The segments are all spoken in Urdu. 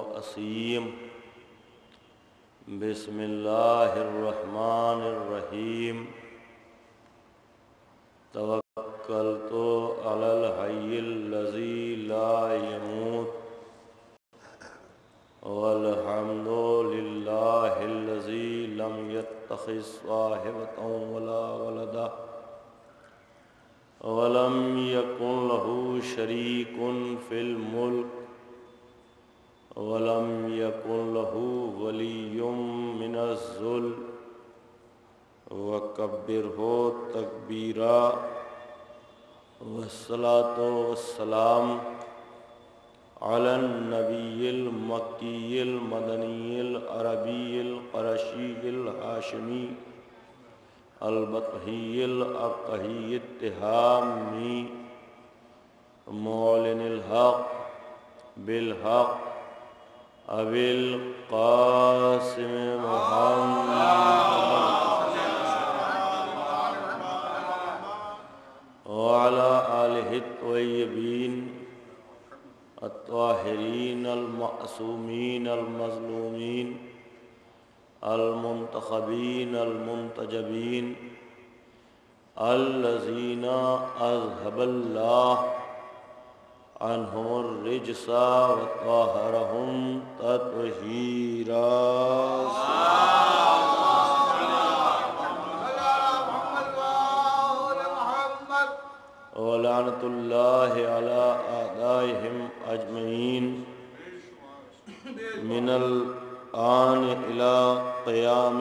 وأسيم بسم الله الرحمن الرحيم توكلت على الحي الذي لا يموت والحمد لله الذي لم يتخذ صاحبة ولا ولدا ولم يكن له شريك في الملك ولم يكن له ولي من الذل وكبره تكبيرا والصلاة والسلام على النبي المكي المدني العربي القرشي الهاشمي البطحي الأبطحي التهامي معلن الحق بالحق أبي القاسم محمد وعلى آله الطيبين الطاهرين المعصومين المظلومين المنتخبين المنتجبين الذين أذهب الله عنهم الرجس وطهرهم تطهيرا ولعنة الله على أعدائهم أجمعين من الآن إلى قيام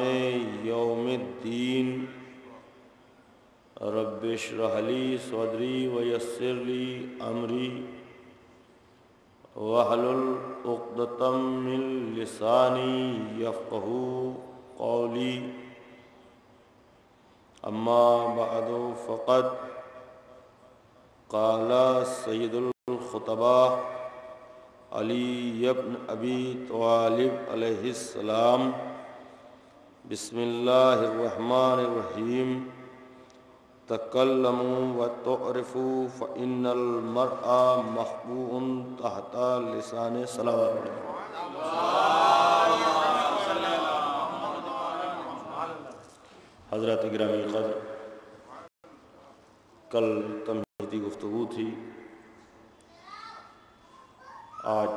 يوم الدين رب اشرح لي صدري ويسر لي أمري واحلل عقدة من لساني يفقهوا قولي أما بعد فقد قال سيد الخطباء علي بن أبي طالب عليه السلام بسم الله الرحمن الرحيم تكلموا وتعرفوا فإن المرء مخبوء تحت لسان صلوات حضرات گرامی قدر، کل تمہیدی گفتگو تھی، آج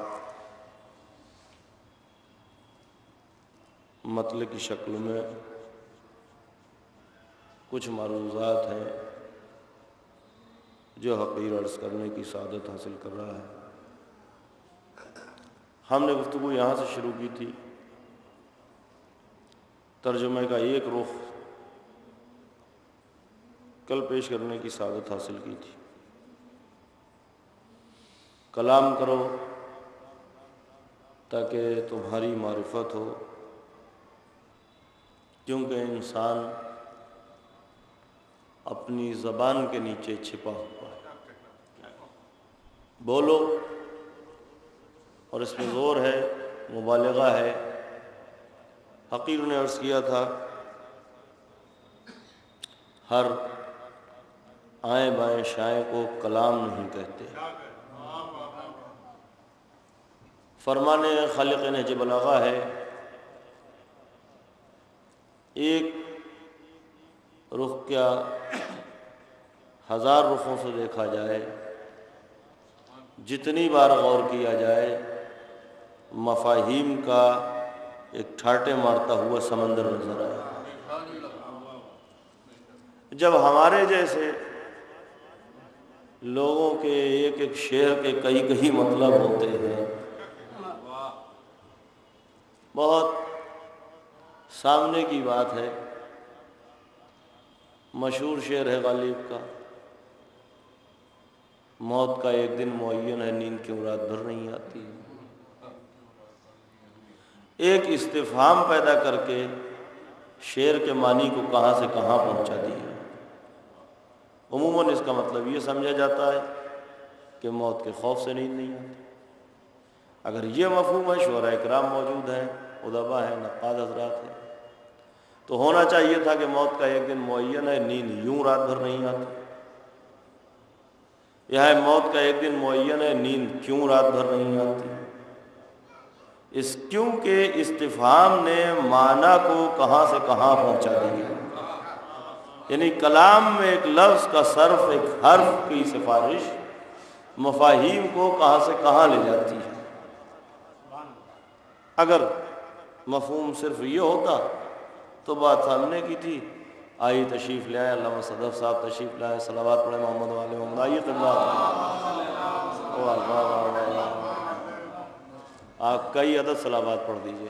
مطلع کی شکل میں کچھ معروضات ہیں جو حقیر عرض کرنے کی سعادت حاصل کر رہا ہے۔ ہم نے گفتگو یہاں سے شروع کی تھی، ترجمے کا ایک رخ کل پیش کرنے کی سعادت حاصل کی تھی۔ کلام کرو تاکہ تمہاری معرفت ہو، کیونکہ انسان اپنی زبان کے نیچے چھپا ہوا ہے۔ بولو، اور اس میں زور ہے، مبالغہ ہے۔ حقیر نے عرض کیا تھا ہر آئیں بائیں شائیں کو کلام نہیں کہتے۔ فرمان خالق نہج بلاغہ ہے، ایک رخ کیا ہزار رخوں سے دیکھا جائے، جتنی بار غور کیا جائے، مفاہیم کا ایک ٹھاٹے مارتا ہوا سمندر نظر آئے۔ جب ہمارے جیسے لوگوں کے ایک ایک شعر کے کئی کئی مطلب ہوتے ہیں، بہت سامنے کی بات ہے۔ مشہور شعر ہے غالب کا، موت کا ایک دن معین ہے، نیند کیوں رات بھر نہیں آتی۔ ایک استفہام پیدا کر کے شعر کے معنی کو کہاں سے کہاں پہنچا دیا۔ عموماً اس کا مطلب یہ سمجھا جاتا ہے کہ موت کے خوف سے نیند نہیں آتی۔ اگر یہ مفہوم ہے، شعراء کرام موجود ہیں، ادبا ہیں، نقاد حضرات ہیں، تو ہونا چاہیے تھا کہ موت کا ایک دن معین ہے، نیند یوں رات بھر نہیں آتی۔ یہ ہے موت کا ایک دن معین ہے، نیند کیوں رات بھر نہیں آتی۔ کیونکہ استفہام نے معنی کو کہاں سے کہاں پہنچا دیا، یعنی کلام میں ایک لفظ کا صرف، ایک حرف کی سفارش مفاہیم کو کہاں سے کہاں لے جاتی ہے۔ اگر مفہوم صرف یہ ہوتا تو بات سامنے کی تھی، آئیے تشریف لے آئے، علامہ صدف صاحب تشریف لائے، صلوات پڑھیں محمد والے محمد، آئیے قبلہ، آپ کئی عدد صلوات پڑھ دیجئے۔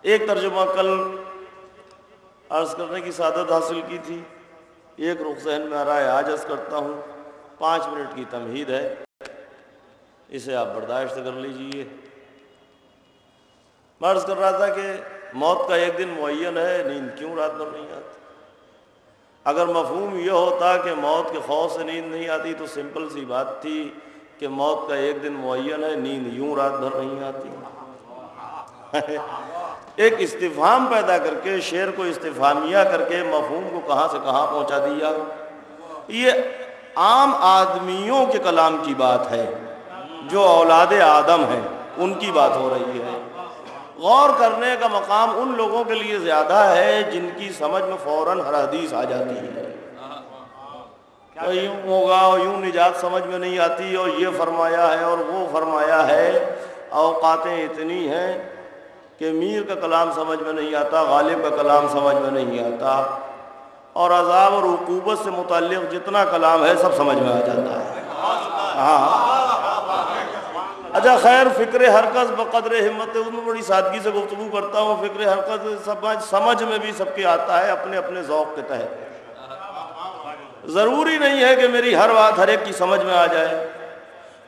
ایک ترجمہ کل عرض کرنے کی سعادت حاصل کی تھی، ایک رخ ذہن میں آ رہا ہے، آج عرض کرتا ہوں۔ 5 منٹ کی تمہید ہے، اسے آپ برداشت کر لیجئے۔ میں عرض کر رہا تھا کہ موت کا ایک دن معین ہے، نیند کیوں رات بھر نہیں آتی؟ اگر مفہوم یہ ہوتا کہ موت کے خوف سے نیند نہیں آتی تو سمپل سی بات تھی کہ موت کا ایک دن معین ہے، نیند یوں رات بھر نہیں آتی۔ ایک استفہام پیدا کر کے، شعر کو استفہامیہ کر کے مفہوم کو کہاں سے کہاں پہنچا دیا۔ یہ عام آدمیوں کے کلام کی بات ہے، جو اولاد آدم ہیں ان کی بات ہو رہی ہے۔ غور کرنے کا مقام ان لوگوں کے لیے زیادہ ہے جن کی سمجھ میں فوراً ہر حدیث آ جاتی ہے، تو یوں ہوگا اور یوں نجات سمجھ میں نہیں آتی، اور یہ فرمایا ہے اور وہ فرمایا ہے۔ اوقاتیں اتنی ہیں کہ میر کا کلام سمجھ میں نہیں آتا، غالب کا کلام سمجھ میں نہیں آتا، اور عذاب اور عقوبت سے متعلق جتنا کلام ہے سب سمجھ میں آ جاتا ہے۔ ہاں اچھا خیر، فکر حرکت بقدر ہمت، اس میں بڑی سادگی سے گفتگو کرتا ہوں۔ فکر حرکت سمجھ میں بھی سب کے آتا ہے اپنے اپنے ذوق کے تحت۔ ضروری نہیں ہے کہ میری ہر بات ہر ایک کی سمجھ میں آ جائے،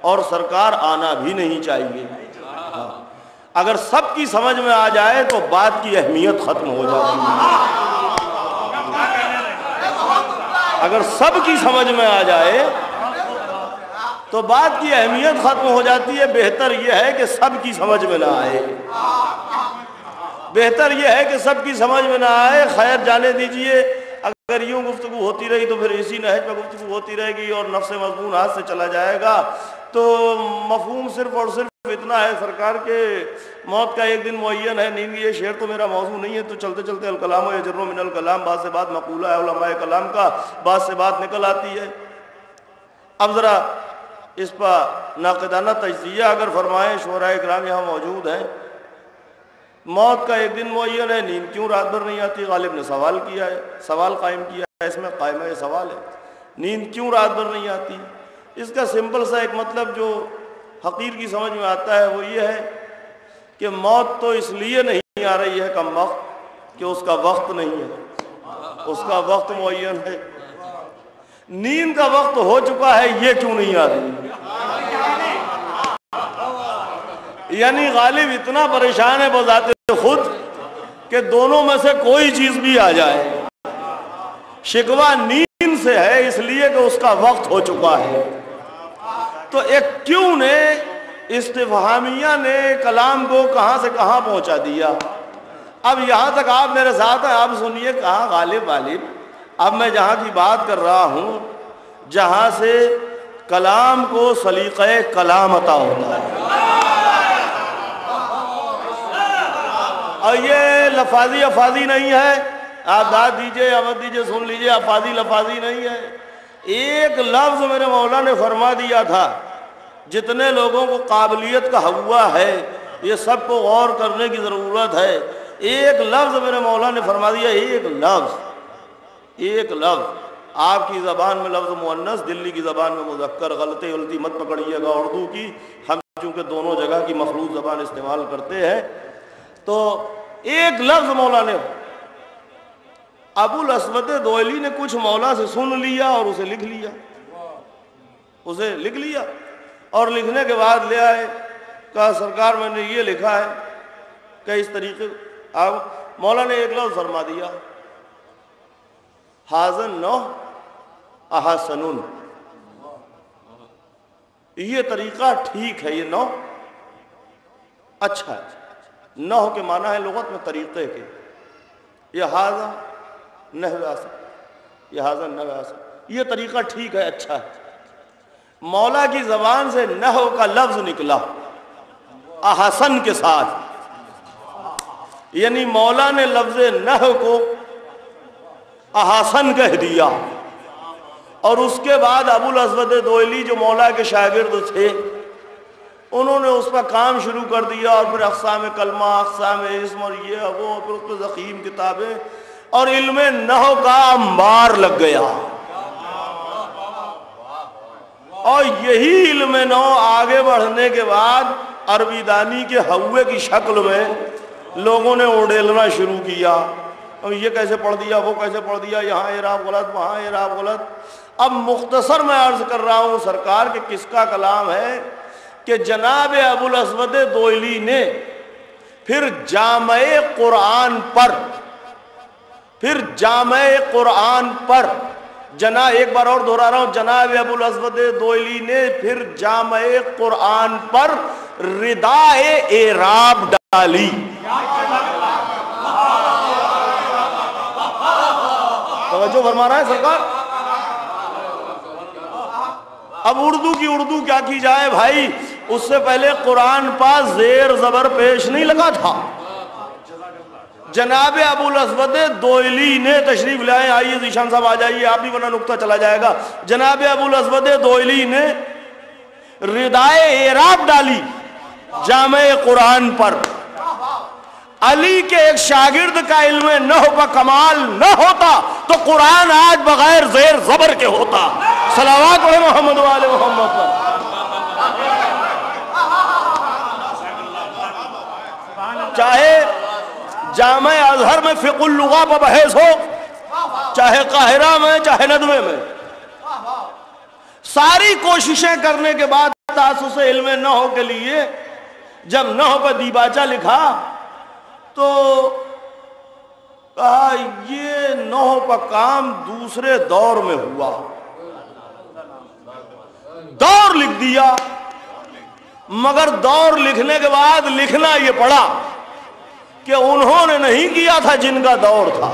اور سرکار آنا بھی نہیں چاہیے۔ اگر سب کی سمجھ میں آ جائے تو بات کی اہمیت ختم ہو جاتی ہے۔ اگر سب کی سمجھ میں آ جائے تو بات کی اہمیت ختم ہو جاتی ہے۔ بہتر یہ ہے کہ سب کی سمجھ میں نہ آئے، بہتر یہ ہے کہ سب کی سمجھ میں نہ آئے۔ خیر جانے دیجئے، اگر یوں گفتگو ہوتی رہی تو پھر اسی نہج پہ گفتگو ہوتی رہے گی اور نفس مضمون ہاتھ سے چلا جائے گا۔ تو مفہوم صرف اور صرف اتنا ہے سرکار کے موت کا ایک دن معین ہے، نیند۔ یہ شعر تو میرا موضوع نہیں ہے، تو چلتے چلتے الکلام و یجر من الکلام، بات سے بات مقولہ ہے علماء کلام کا، بات سے بات نکل آتی ہے۔ اب ذرا اس پر ناقدانہ تجزیہ اگر فرمائیں، شعراء اکرام یہاں موجود ہیں۔ موت کا ایک دن معین ہے، نیند کیوں رات بھر نہیں آتی؟ غالب نے سوال کیا ہے، سوال قائم کیا ہے، اس میں قائمہ سوال ہے، نیند کیوں رات بھر نہیں آتی؟ اس کا سمپل سا ایک مطلب جو حقیر کی سمجھ میں آتا ہے وہ یہ ہے کہ موت تو اس لیے نہیں آ رہی ہے کم وقت کہ اس کا وقت نہیں ہے، اس کا وقت معین ہے۔ نیند کا وقت ہو چکا ہے، یہ کیوں نہیں آ رہی؟ یعنی غالب اتنا پریشان ہے بذات خود کہ دونوں میں سے کوئی چیز بھی آ جائے، شکوہ نیند سے ہے اس لیے کہ اس کا وقت ہو چکا ہے۔ تو ایک کیوں نے، استفہامیہ نے کلام کو کہاں سے کہاں پہنچا دیا۔ اب یہاں تک آپ میرے ساتھ ہیں، آپ سنیے کہاں غالب اب میں جہاں کی بات کر رہا ہوں، جہاں سے کلام کو سلیقہ کلام عطا ہوتا ہے، اور یہ لفاظی افاظی نہیں ہے، آپ داد دیجئے یا مت دیجئے، سن لیجئے، افاظی لفاظی نہیں ہے۔ ایک لفظ میرے مولا نے فرما دیا تھا، جتنے لوگوں کو قابلیت کا ہوا ہے یہ سب کو غور کرنے کی ضرورت ہے۔ ایک لفظ میرے مولا نے فرما دیا، ایک لفظ آپ کی زبان میں لفظ مؤنث، دلی کی زبان میں مذکر، غلطی مت پکڑیے گا اردو کی، ہم چونکہ دونوں جگہ کی مخلوط زبان استعمال کرتے ہیں۔ تو ایک لفظ مولا نے، ابو الاسود دوئلی نے کچھ مولا سے سن لیا اور اسے لکھ لیا، اور لکھنے کے بعد لے آئے، کہا سرکار میں نے یہ لکھا ہے کہ اس طریقے اب مولا نے ایک لفظ فرما دیا حاضن نو احسنن، یہ طریقہ ٹھیک ہے، یہ نو اچھا ہے۔ نو کے معنی ہے لغت میں طریقے کے، یہ حاضا نحو آسن، یہ حاضا نحو آسن، یہ طریقہ ٹھیک ہے، اچھا ہے۔ مولا کی زبان سے نحو کا لفظ نکلا احسن کے ساتھ، یعنی مولا نے لفظ نحو کو احسن کہہ دیا، اور اس کے بعد ابو الاسود دوئلی جو مولا کے شاگرد تھے انہوں نے اس پر کام شروع کر دیا، اور پھر اقسام کلمہ، اقسام اسم، اور یہ وہ، پھر اس پہ ضخیم کتابیں، اور علم نحو کا انبار لگ گیا۔ اور یہی علم نحو آگے بڑھنے کے بعد عربی دانی کے ہوے کی شکل میں لوگوں نے اڑیلنا شروع کیا، یہ کیسے پڑھ دیا، وہ کیسے پڑھ دیا، یہاں اعراب غلط، وہاں اعراب غلط۔ اب مختصر میں عرض کر رہا ہوں سرکار کہ کس کا کلام ہے کہ جناب ابو الاسود دوئلی نے پھر جامع قرآن پر ایک بار اور دہرا رہا ہوں، جناب ابو الاسود دوئلی نے پھر جامع قرآن پر ردائے اعراب ڈالی۔ توجہ فرما رہا ہے سرکار؟ اب اردو کی اردو کیا کی جائے بھائی، اس سے پہلے قرآن پاس زیر زبر پیش نہیں لگا تھا۔ جناب ابو الاسود دوئلی نے تشریف لائے، آئیے ذیشان صاحب آ جائیے، آپ بھی ورنہ نکتہ چلا جائے گا۔ جناب ابو الاسود دوئلی نے ردائے اعراب ڈالی جامع قرآن پر۔ علی کے ایک شاگرد کا علم نحو کا کمال نہ ہوتا تو قرآن آج بغیر زیر زبر کے ہوتا۔ صلوات علی محمد و آل محمد پر۔ چاہے جامع ازہر میں فقہ اللغہ پر بحث ہو، چاہے قاہرہ میں، چاہے ندوے میں، ساری کوششیں کرنے کے بعد تاسس علم نحو کے لیے جب نحو پر دیباچہ لکھا تو کہا یہ نحو پر کام دوسرے دور میں ہوا، دور لکھ دیا، مگر دور لکھنے کے بعد لکھنا یہ پڑا کہ انہوں نے نہیں کیا تھا جن کا دور تھا،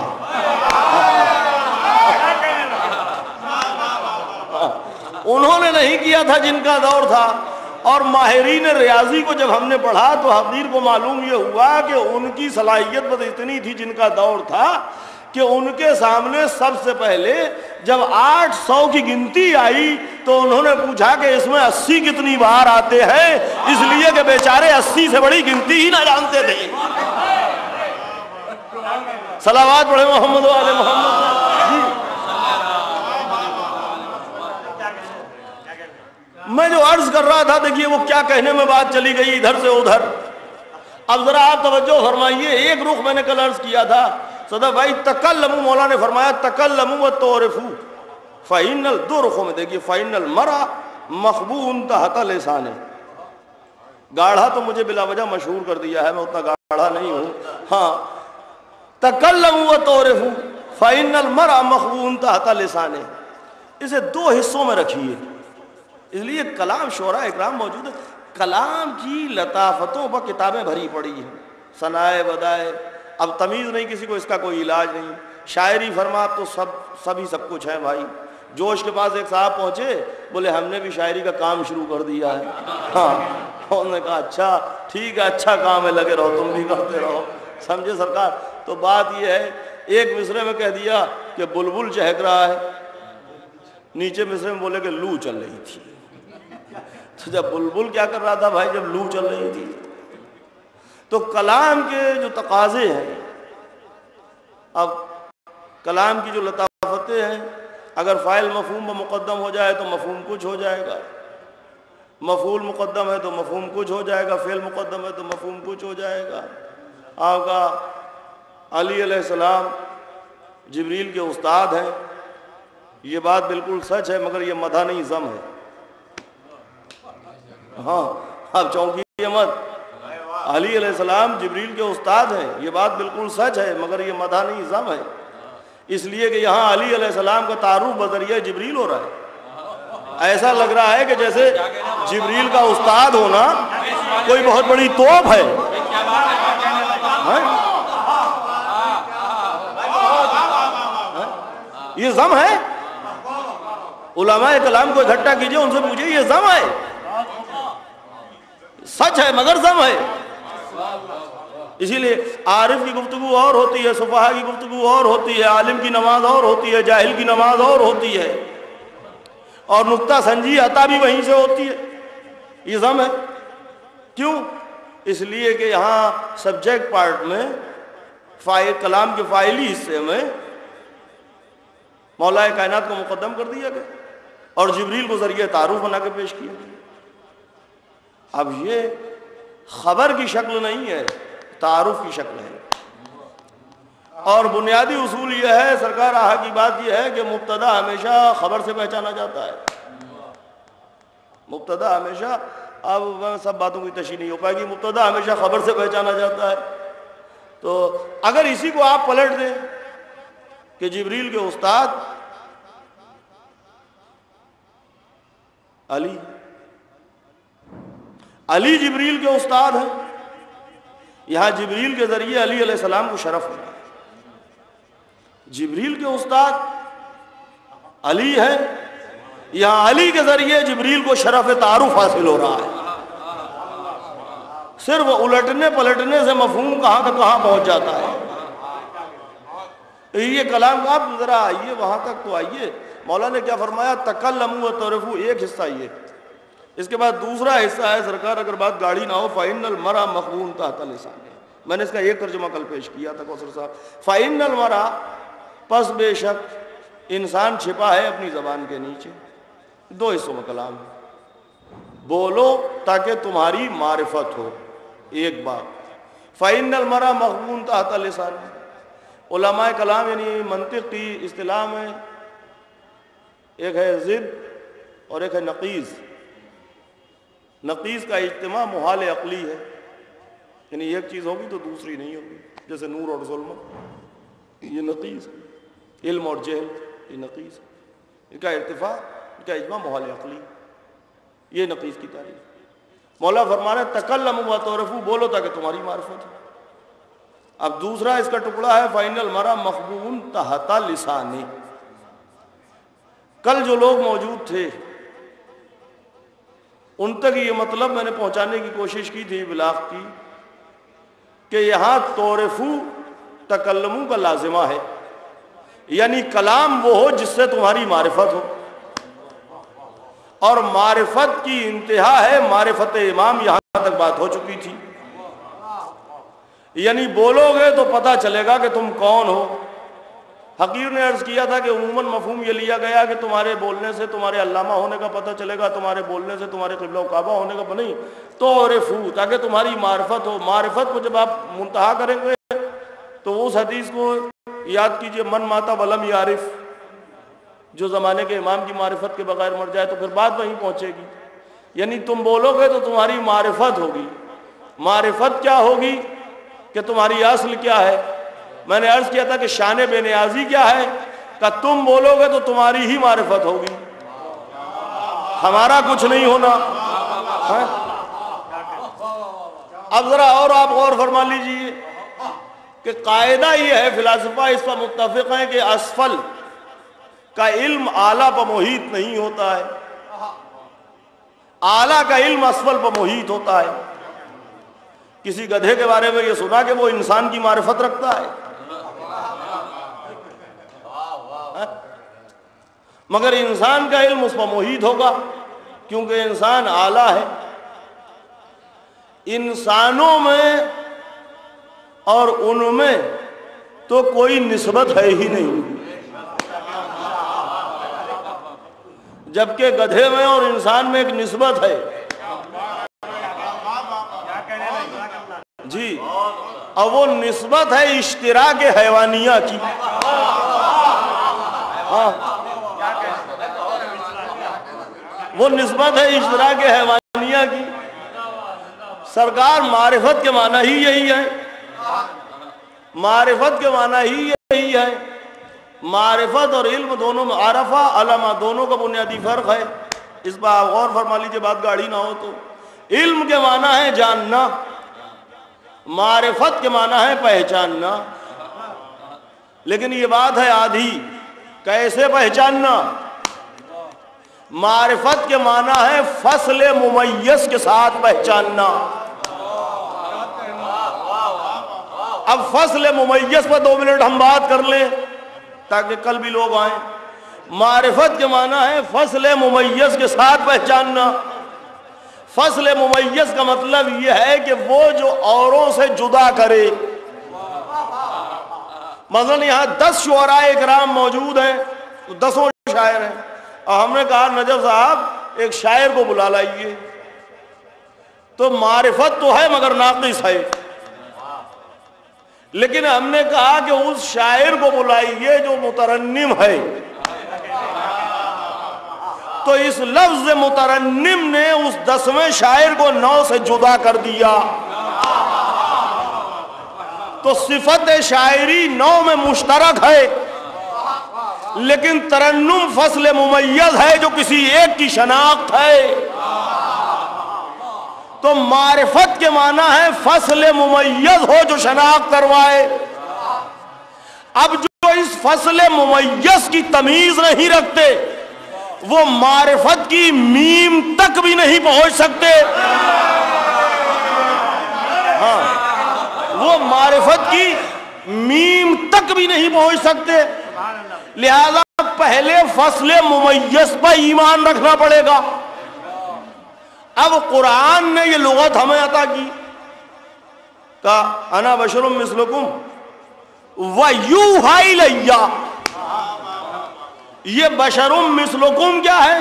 انہوں نے نہیں کیا تھا جن کا دور تھا۔ اور ماہرین ریاضی کو جب ہم نے پڑھا تو حقیر کو معلوم یہ ہوا کہ ان کی صلاحیت بس اتنی تھی جن کا دور تھا کہ ان کے سامنے سب سے پہلے جب 800 کی گنتی آئی تو انہوں نے پوچھا کہ اس میں 80 کتنی بار آتے ہیں، اس لیے کہ بیچارے 80 سے بڑی گنتی ہی نہ جانتے تھے۔ صلوات پڑھے محمد و آل محمد۔ جی میں جو عرض کر رہا تھا، دیکھیے وہ کیا کہنے میں بات چلی گئی ادھر سے ادھر۔ اب ذرا آپ توجہ فرمائیے، ایک رخ میں نے کل عرض کیا تھا صدر بھائی، تکلمو مولا نے فرمایا تکلمو وتعرفو فإن دو رخوں میں دیکھیے، فإن المرء مخبوء تحت لسانہ، گاڑھا تو مجھے بلا وجہ مشہور کر دیا ہے، میں اتنا گاڑھا نہیں ہوں۔ ہاں، تکلمو وتعرفو فإن المرء مخبوء تحت لسانہ، اسے دو حصوں میں رکھیے، اس لیے کلام شعراء اکرام موجود ہے، کلام کی لطافتوں پر کتابیں بھری پڑی ہیں، ثنائے بدائے، اب تمیز نہیں کسی کو، اس کا کوئی علاج نہیں۔ شاعری فرما تو سبھی سب کچھ ہے بھائی۔ جوش کے پاس ایک صاحب پہنچے، بولے ہم نے بھی شاعری کا کام شروع کر دیا ہے۔ ہاں، انہوں نے کہا اچھا ٹھیک ہے، اچھا کام ہے، لگے رہو، تم بھی کرتے رہو، سمجھے سرکار۔ تو بات یہ ہے، ایک مصرے میں کہہ دیا کہ بلبل چہک رہا ہے، نیچے مصرے میں بولے کہ لو چل رہی تھی۔ تو جب بلبل کیا کر رہا تھا بھائی، جب لو چل رہی تھی؟ تو کلام کے جو تقاضے ہیں، اب کلام کی جو لطافتیں ہیں، اگر فاعل مفہوم میں مقدم ہو جائے تو مفہوم کچھ ہو جائے گا، مفعول مقدم ہے تو مفہوم کچھ ہو جائے گا، فعل مقدم ہے تو مفہوم کچھ ہو جائے گا۔ آپ کا علی علیہ السلام جبریل کے استاد ہیں، یہ بات بالکل سچ ہے، مگر یہ مدح نہیں، ذم ہے۔ ہاں، آپ چونکیے مت، علی علیہ السلام جبریل کے استاد ہیں، یہ بات بالکل سچ ہے، مگر یہ مدح نہیں ذم ہے، اس لیے کہ یہاں علی علیہ السلام کا تعارف بذریعہ جبریل ہو رہا ہے۔ ایسا لگ رہا ہے کہ جیسے جبریل کا استاد ہونا کوئی بہت بڑی توپ ہے۔ یہ ذم ہے؟ علماء کلام کو اکٹھا کیجئے، ان سے پوچھئے یہ ذم ہے؟ سچ ہے مگر ذم ہے۔ اسی لیے عارف کی گفتگو اور ہوتی ہے، صفحہ کی گفتگو اور ہوتی ہے، عالم کی نماز اور ہوتی ہے، جاہل کی نماز اور ہوتی ہے، اور نکتہ سنجی عطا بھی وہیں سے ہوتی ہے۔ یہ ذم ہے کیوں؟ اس لیے کہ یہاں سبجیکٹ پارٹ میں کلام کے فاعلی حصے میں مولا کائنات کو مقدم کر دیا گیا اور جبریل کو ذریعہ تعارف بنا کے پیش کیا گیا۔ اب یہ خبر کی شکل نہیں ہے، تعارف کی شکل ہے۔ اور بنیادی اصول یہ ہے، سرکار آہا کی بات یہ ہے کہ مبتدا ہمیشہ خبر سے پہچانا جاتا ہے۔ مبتدا ہمیشہ، اب سب باتوں کی تشریح نہیں ہو پائے گی، مبتدا ہمیشہ خبر سے پہچانا جاتا ہے۔ تو اگر اسی کو آپ پلٹ دیں کہ جبریل کے استاد علی جبریل کے استاد ہیں، یہاں جبریل کے ذریعے علی علیہ السلام کو شرف ہو رہا ہے۔ جبریل کے استاد علی ہے، یہاں علی کے ذریعے جبریل کو شرف تعارف حاصل ہو رہا ہے۔ صرف الٹنے پلٹنے سے مفہوم کہاں کا کہاں پہنچ جاتا ہے۔ یہ کلام آپ ذرا آئیے وہاں تک تو آئیے، مولا نے کیا فرمایا؟ تکلموا وتعرفوا، ایک حصہ یہ، اس کے بعد دوسرا حصہ ہے سرکار اگر بات گاڑی نہ ہو فَإِنَّ الْمَرْءَ مَخْبُوٌ تَحْتَ لِسَانِهِ، میں نے اس کا ایک ترجمہ کل پیش کیا تھا کوثر صاحب۔ فَإِنَّ الْمَرْءَ، پس بے شک انسان چھپا ہے اپنی زبان کے نیچے۔ دو حصوں میں کلام ہے، بولو تاکہ تمہاری معرفت ہو، ایک بات۔ فَإِنَّ الْمَرْءَ مَخْبُوٌ تَحْتَ لِسَانِهِ، علماء کلام یعنی منطق کی اصطلاح میں ایک ہے ضد اور ایک ہے نقیض۔ نقیض کا اجتماع محال عقلی ہے، یعنی ایک چیز ہوگی تو دوسری نہیں ہوگی، جیسے نور اور ظلمت، یہ نقیض ہے۔ علم اور جہل، یہ نقیض ہے، ان کا ارتفاع، ان کا اجماع محال عقلی، یہ نقیض کی تعریف۔ مولا فرمانا تکلموا وتعرفوا، بولو تاکہ تمہاری معرفت ہو۔ اب دوسرا اس کا ٹکڑا ہے فَإِنَّ الْمَرْءَ مَخْبُوٌ تَحْتَ لِسَانِهِ۔ کل جو لوگ موجود تھے ان تک یہ مطلب میں نے پہنچانے کی کوشش کی تھی بلاغ کی کہ یہاں تعرفوا تکلموا کا لازمہ ہے، یعنی کلام وہ ہو جس سے تمہاری معرفت ہو، اور معرفت کی انتہا ہے معرفت امام، یہاں تک بات ہو چکی تھی۔ یعنی بولو گے تو پتہ چلے گا کہ تم کون ہو۔ حقیر نے عرض کیا تھا کہ عموماً مفہوم یہ لیا گیا کہ تمہارے بولنے سے تمہارے علامہ ہونے کا پتہ چلے گا، تمہارے بولنے سے تمہارے قبلہ و کعبہ ہونے کا نہیں، تعرفوا، تاکہ تمہاری معرفت ہو۔ معرفت کو جب آپ منتہا کریں گے تو اس حدیث کو یاد کیجئے، من مات ولم یعرف، جو زمانے کے امام کی معرفت کے بغیر مر جائے تو پھر بات وہیں پہنچے گی۔ یعنی تم بولو گے تو تمہاری معرفت ہوگی۔ معرفت کیا ہوگی کہ تمہاری اصل کیا ہے؟ میں نے عرض کیا تھا کہ شان بے نیازی کیا ہے، کہ تم بولو گے تو تمہاری ہی معرفت ہوگی، ہمارا کچھ نہیں ہونا۔ اب ذرا اور آپ غور فرما لیجئے کہ قاعدہ یہ ہے، فلاسفہ اس پر متفق ہیں کہ اسفل کا علم اعلیٰ پر محیط نہیں ہوتا ہے، اعلیٰ کا علم اسفل پر محیط ہوتا ہے۔ کسی گدھے کے بارے میں یہ سنا کہ وہ انسان کی معرفت رکھتا ہے، مگر انسان کا علم اس پر محیط ہوگا کیونکہ انسان اعلیٰ ہے۔ انسانوں میں اور ان میں تو کوئی نسبت ہے ہی نہیں، جبکہ گدھے میں اور انسان میں ایک نسبت ہے۔ جی، اور وہ نسبت ہے اشتراک حیوانیہ کی۔ وہ نسبت ہے اشتراک حیوانیہ کی۔ سرکار معرفت کے معنی ہی یہی ہے، معرفت کے معنی ہی یہی ہے۔ معرفت اور علم دونوں میں عرفہ علمہ دونوں کا بنیادی فرق ہے، اس پر آپ غور فرما لیجیے بات گاڑی نہ ہو تو۔ علم کے معنی ہے جاننا، معرفت کے معنی ہے پہچاننا، لیکن یہ بات ہے آدھی، کیسے پہچاننا؟ معرفت کے معنی ہے فصل ممیز کے ساتھ پہچاننا۔ اب فصل ممیز پر 2 منٹ ہم بات کر لیں تاکہ کل بھی لوگ آئیں۔ معرفت کے معنی ہے فصل ممیز کے ساتھ پہچاننا۔ فصل ممیز کا مطلب یہ ہے کہ وہ جو اوروں سے جدا کرے۔ مثلا یہاں 10 شعراء اکرام موجود ہیں، 10 شاعر ہیں، اور ہم نے کہا نجف صاحب ایک شاعر کو بلا لائیے، تو معرفت تو ہے مگر ناقص ہے، لیکن ہم نے کہا کہ اس شاعر کو بلائیے جو مترنم ہے، تو اس لفظ مترنم نے اس 10ویں شاعر کو 9 سے جدا کر دیا، تو صفت شاعری 9 میں مشترک ہے، لیکن ترنم فصل ممیز ہے جو کسی ایک کی شناخت ہے۔ تو معرفت کے معنی ہے فصل ممیز ہو جو شناخت کروائے۔ اب جو اس فصل ممیز کی تمیز نہیں رکھتے وہ معرفت کی میم تک بھی نہیں پہنچ سکتے۔ ہاں، وہ معرفت کی میم تک بھی نہیں پہنچ سکتے، لہذا پہلے فصل ممیز پر ایمان رکھنا پڑے گا۔ اب قرآن نے یہ لغت ہمیں عطا کی، کہا انا بشر مثلکم ویوحی الی۔ یہ بشر مثلکم کیا ہے؟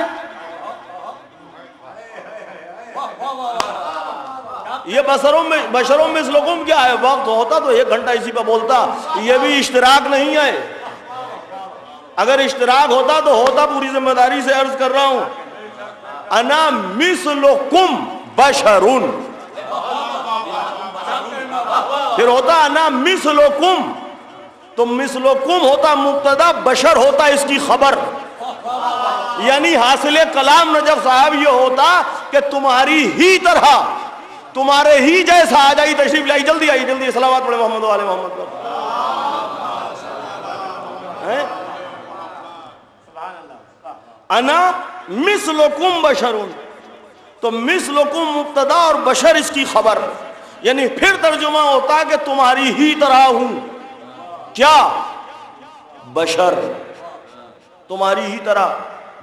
یہ بشر مثلکم کیا ہے؟ وقت ہوتا تو 1 گھنٹہ اسی پہ بولتا، یہ بھی اشتراک نہیں ہے۔ اگر اشتراک ہوتا تو ہوتا، پوری ذمہ داری سے عرض کر رہا ہوں، انا مثلکم بشرون، پھر ہوتا انا مثلکم، تو مثلکم ہوتا مبتدا، بشر ہوتا اس کی خبر، یعنی حاصل کلام نجف صاحب یہ ہوتا کہ تمہاری ہی طرح، تمہارے ہی جیسا آ جائی، تشریف لائی، جلدی آئی، جلدی صلوات پڑھے محمد و آل محمد پر۔ انا مثلکم بشرون، تو مثلکم مبتدا اور بشر اس کی خبر، یعنی پھر ترجمہ ہوتا کہ تمہاری ہی طرح ہوں، کیا؟ بشر، تمہاری ہی طرح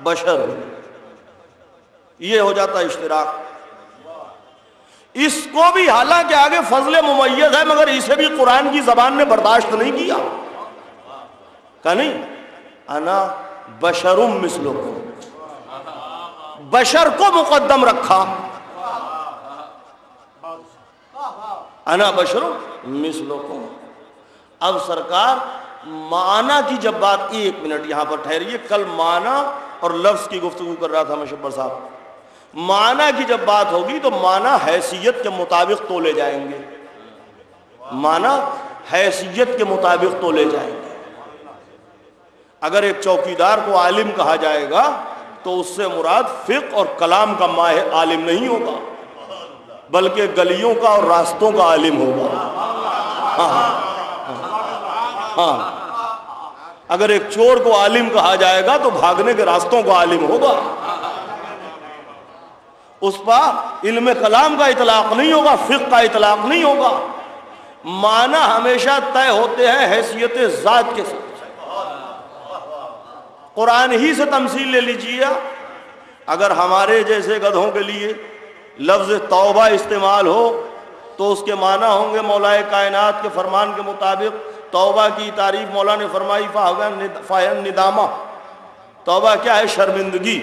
بشر، یہ ہو جاتا اشتراک۔ اس کو بھی حالانکہ آگے فضل ممیز ہے مگر اسے بھی قرآن کی زبان نے برداشت نہیں کیا، کہا نہیں انا بشر مثلکم، بشر کو مقدم رکھا، انا بشر مثلکم۔ اب سرکار معنی کی جب بات، 1 منٹ یہاں پر ٹھہریے، کل معنی اور لفظ کی گفتگو کر رہا تھا میں شبر صاحب، معنی کی جب بات ہوگی تو معنی حیثیت کے مطابق تولے جائیں گے، معنی حیثیت کے مطابق تولے جائیں گے۔ اگر ایک چوکیدار کو عالم کہا جائے گا تو اس سے مراد فقہ اور کلام کا ماہر عالم نہیں ہوگا، بلکہ گلیوں کا اور راستوں کا عالم ہوگا۔ ہاں، اگر ایک چور کو عالم کہا جائے گا تو بھاگنے کے راستوں کا عالم ہوگا، اس پر علم کلام کا اطلاق نہیں ہوگا، فقہ کا اطلاق نہیں ہوگا۔ معنی ہمیشہ طے ہوتے ہیں حیثیت ذات کے ساتھ۔ قرآن ہی سے تمثیل لے لیجیے، اگر ہمارے جیسے گدھوں کے لیے لفظ توبہ استعمال ہو تو اس کے معنی ہوں گے مولائے کائنات کے فرمان کے مطابق توبہ کی تعریف مولا نے فرمائی فاہن ندامہ، توبہ کیا ہے؟ شرمندگی،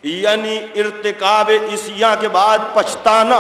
یعنی ارتکاب عصیاں کے بعد پچھتانا،